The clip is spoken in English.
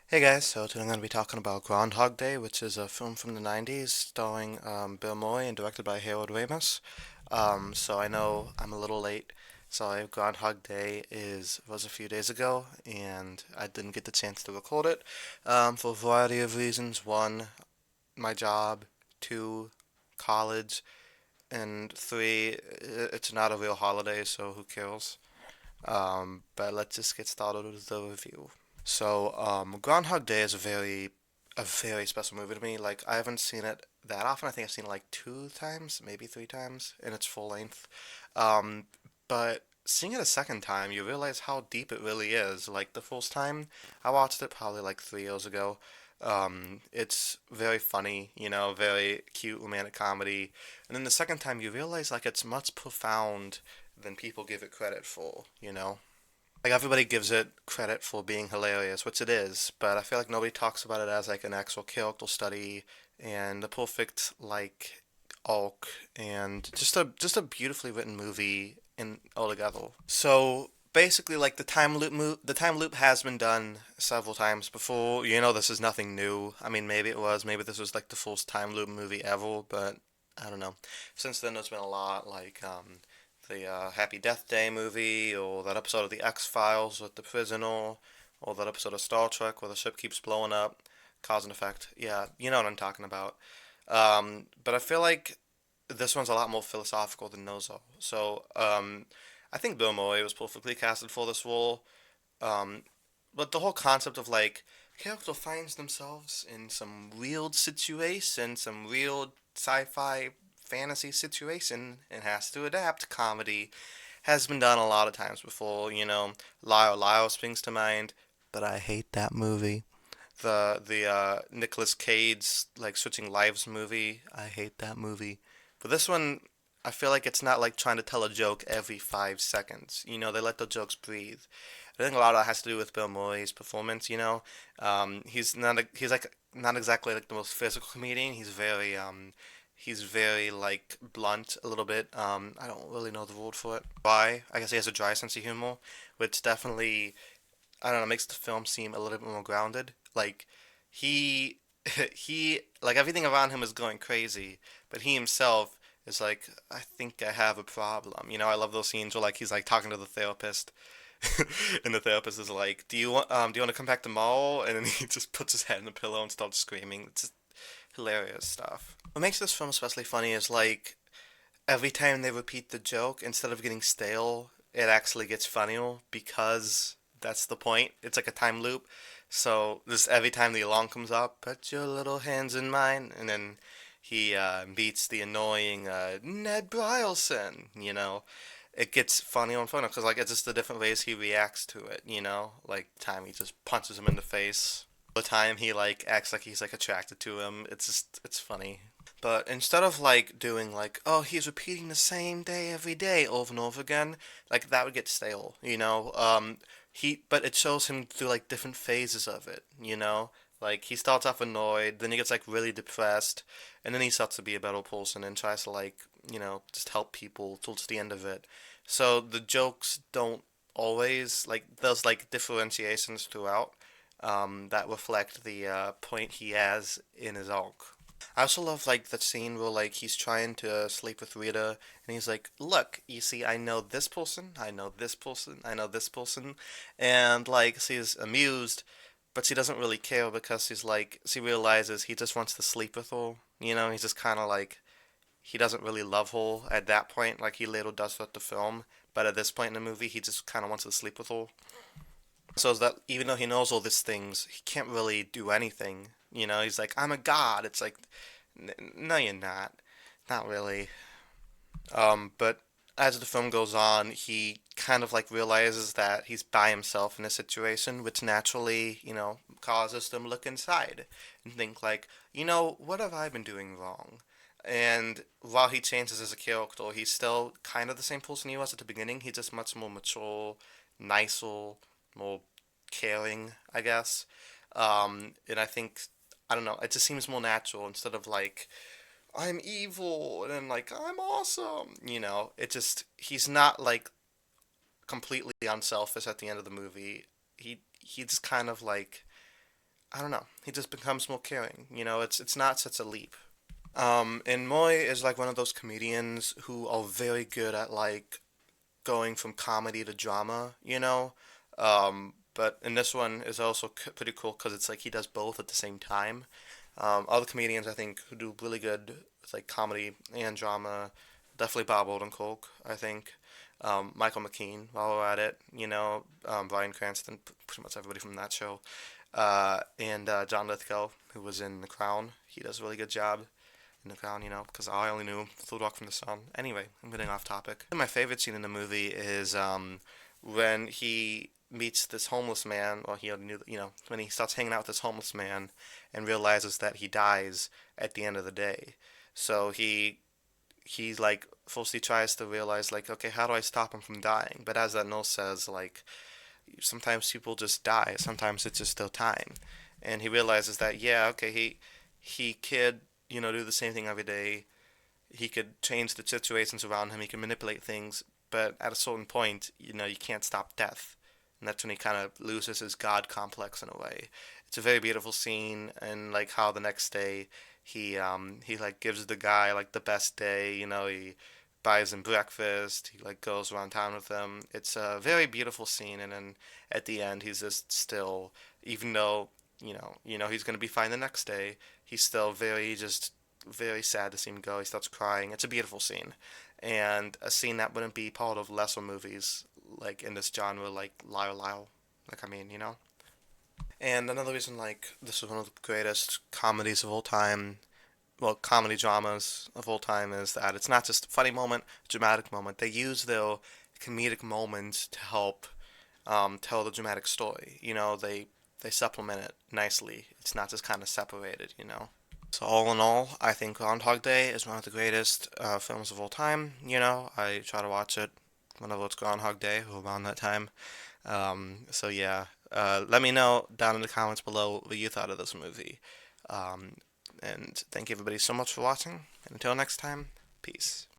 Hey guys, so today I'm going to be talking about Groundhog Day, which is a film from the 90s starring Bill Murray and directed by Harold Ramis. So I know I'm a little late. Sorry, Groundhog Day was a few days ago, and I didn't get the chance to record it for a variety of reasons. One, my job. Two, college. And three, it's not a real holiday, so who cares? But let's just get started with the review. So, Groundhog Day is a very special movie to me. Like, I haven't seen it that often. I think I've seen it like two times, maybe three times in its full length. Um, but seeing it a second time, you realize how deep it really is. Like, the first time I watched it probably like 3 years ago. It's very funny, very cute romantic comedy. And then the second time, you realize like it's much profound than people give it credit for. Like everybody gives it credit for being hilarious, which it is, but I feel like nobody talks about it as like an actual character study and the perfect like arc and just a beautifully written movie in altogether. So basically, like the time loop has been done several times before. This is nothing new. I mean, maybe it was, maybe this was like the first time loop movie ever, but I don't know. Since then, there's been a lot like the Happy Death Day movie, or that episode of The X-Files with the prisoner, or that episode of Star Trek where the ship keeps blowing up, cause and effect. Yeah, you know what I'm talking about. But I feel like this one's a lot more philosophical than those are. So, I think Bill Murray was perfectly casted for this role. Um, but the whole concept of like character finds themselves in some weird situation, some weird sci-fi fantasy situation, and has to adapt comedy has been done a lot of times before. Lyle Lyle springs to mind, but I hate that movie. The Nicolas Cage like switching lives movie, I hate that movie. But this one, I feel like it's not like trying to tell a joke every 5 seconds. They let the jokes breathe. I think a lot of that has to do with Bill Murray's performance. He's like not exactly like the most physical comedian. He's very like blunt a little bit. I don't really know the word for it. Why? I guess he has a dry sense of humor, which definitely, I don't know, makes the film seem a little bit more grounded. Like he he like everything around him is going crazy, but he himself is like, I think I have a problem. I love those scenes where like he's like talking to the therapist, and the therapist is like, "Do you want to come back tomorrow?" And then he just puts his head in the pillow and starts screaming. It's just hilarious stuff. What makes this film especially funny is like every time they repeat the joke, instead of getting stale, it actually gets funnier because that's the point. It's like a time loop. So this every time the alarm comes up, put your little hands in mine, and then he beats the annoying Ned Bryelson. It gets funnier and funnier because like it's just the different ways he reacts to it. Like the time he just punches him in the face, the time he like acts like he's like attracted to him. It's funny. But instead of like doing like, oh, he's repeating the same day every day over and over again, like that would get stale. But it shows him through like different phases of it. Like he starts off annoyed, then he gets like really depressed, and then he starts to be a better person and tries to like, just help people towards the end of it. So the jokes don't always like there's like differentiations throughout that reflect the point he has in his arc. I also love like the scene where like he's trying to sleep with Rita and he's like, "Look, you see, I know this person, I know this person, I know this person," and like she's amused, but she doesn't really care because she realizes he just wants to sleep with her. He's just kind of like he doesn't really love her at that point, like he later does throughout the film. But at this point in the movie, he just kind of wants to sleep with her. So is that even though he knows all these things, he can't really do anything. He's like, I'm a god. It's like, no, you're not. Not really. But as the film goes on, he kind of like realizes that he's by himself in a situation, which naturally, causes them to look inside and think like, what have I been doing wrong? And while he changes as a character, he's still kind of the same person he was at the beginning. He's just much more mature, nicer, more caring, I guess. And I think, I don't know, it just seems more natural instead of like, I'm evil and then like I'm awesome. He's not like completely unselfish at the end of the movie. He's kind of like I don't know. He just becomes more caring. It's not such a leap. And Moy is like one of those comedians who are very good at like going from comedy to drama. But in this one is also pretty cool because it's like he does both at the same time. Other comedians I think who do really good with like comedy and drama, definitely Bob Odenkirk, I think. Michael McKean, while we're at it, Bryan Cranston, pretty much everybody from that show, and John Lithgow, who was in The Crown. He does a really good job in The Crown, because I only knew Third Rock from the Sun. Anyway, I'm getting off topic. My favorite scene in the movie is when he meets this homeless man. Well, he already knew, when he starts hanging out with this homeless man and realizes that he dies at the end of the day. So he like firstly tries to realize like, okay, how do I stop him from dying? But as that note says, like sometimes people just die. Sometimes it's just their time, and he realizes that yeah, okay, he could do the same thing every day. He could change the situations around him. He can manipulate things, but at a certain point, you can't stop death, and that's when he kind of loses his god complex in a way. It's a very beautiful scene, and like how the next day he like gives the guy like the best day. He buys him breakfast. He like goes around town with him. It's a very beautiful scene, and then at the end, he's just still, even though he's gonna be fine the next day. He's still very sad to see him go. He starts crying. It's a beautiful scene, and a scene that wouldn't be part of lesser movies like in this genre, like Lyle Lyle. Like I mean, And another reason, like this is one of the greatest comedies of all time, well, comedy dramas of all time, is that it's not just a funny moment, a dramatic moment. They use their comedic moments to help tell the dramatic story. They supplement it nicely. It's not just kind of separated. So all in all, I think Groundhog Day is one of the greatest films of all time. I try to watch it whenever it's Groundhog Day or around that time. So yeah, let me know down in the comments below what you thought of this movie. Um, and thank you everybody so much for watching. And until next time, peace.